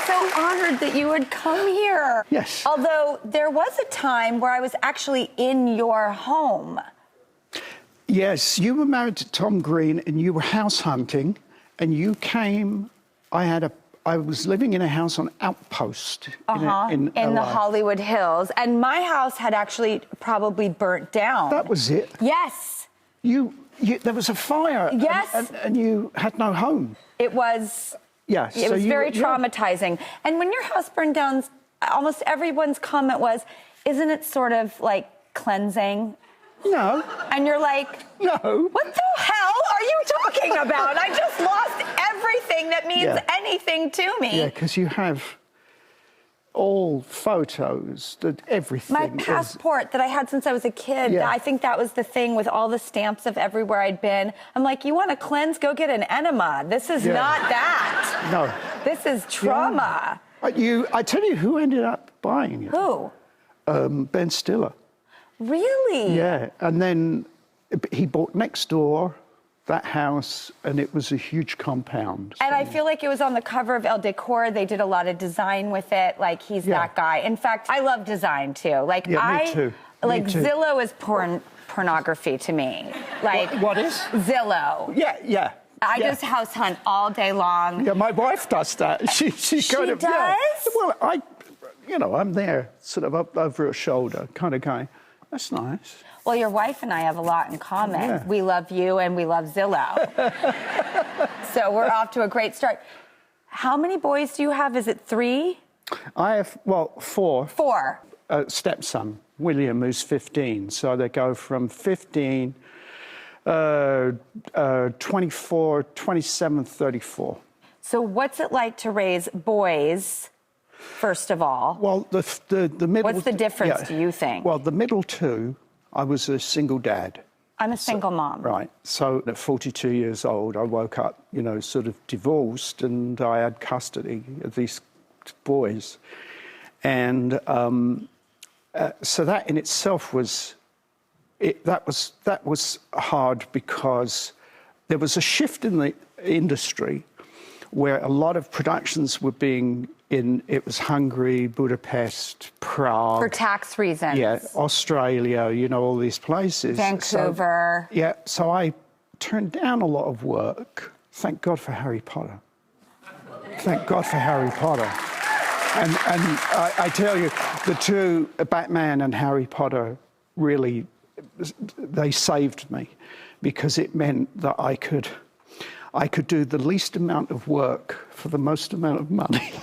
so honored that you would come here. Yes. Although there was a time where I was actually in your home. Yes, you were married to Tom Green and you were house hunting and you came, I was living in a house on Outpost in the Hollywood Hills. And my house had actually probably burnt down. That was it? Yes. There was a fire. Yes. And you had no home. It was... Yes. It was very traumatizing. And when your house burned down, almost everyone's comment was, isn't it sort of like cleansing? No. And you're like, no. What the hell are you talking about? I just lost everything that means anything to me. Yeah, because you have all photos, everything. My passport that I had since I was a kid, I think that was the thing with all the stamps of everywhere I'd been. I'm like, you want to cleanse? Go get an enema. This is not that. No. This is trauma. Yeah. I tell you who ended up buying it. Who? Ben Stiller. Really? Yeah, and then he bought next door, that house, and it was a huge compound. And I feel like it was on the cover of El Decor. They did a lot of design with it. Like, he's that guy. In fact, I love design, too. Like, me too. Like, me too. Zillow is pornography to me. Like, what is? Zillow. Yeah. I just house hunt all day long. Yeah, my wife does that. She kind of... does? Yeah. Well, I'm there, sort of up over her shoulder, kind of going, that's nice. Well, your wife and I have a lot in common. Yeah. We love you and we love Zillow. So we're off to a great start. How many boys do you have? Is it 3? I have, 4. 4. Stepson, William, who's 15. So they go from 15, 24, 27, 34. So what's it like to raise boys, first of all? Well, the middle... What's the difference, do you think? Well, the middle 2, I was a single dad. I'm a single mom. Right. So at 42 years old, I woke up, sort of divorced, and I had custody of these boys. And so that in itself was... That was hard because there was a shift in the industry where a lot of productions were being it was Hungary, Budapest, Prague. For tax reasons. Yeah, Australia, all these places. Vancouver. So I turned down a lot of work. Thank God for Harry Potter. Thank God for Harry Potter. And I tell you, the 2, Batman and Harry Potter, really, they saved me because it meant that I could do the least amount of work for the most amount of money.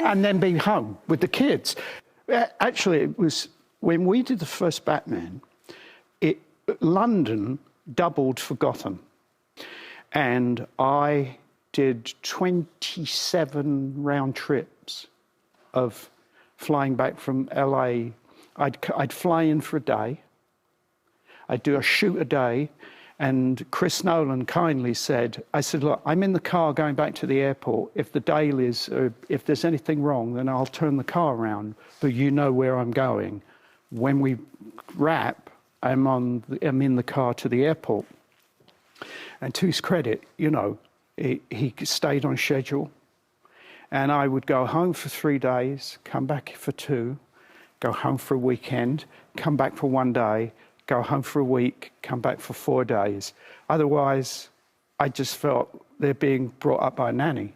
and then be home with the kids. Actually, it was when we did the first Batman, London doubled for Gotham. And I did 27 round trips of flying back from LA. I'd fly in for a day. I'd do a shoot a day. And Chris Nolan kindly said, look, I'm in the car going back to the airport. If the dailies, or if there's anything wrong, then I'll turn the car around, but you know where I'm going. When we wrap, I'm in the car to the airport. And to his credit, he stayed on schedule. And I would go home for 3 days, come back for 2, go home for a weekend, come back for 1 day, go home for a week, come back for 4 days. Otherwise, I just felt they're being brought up by a nanny.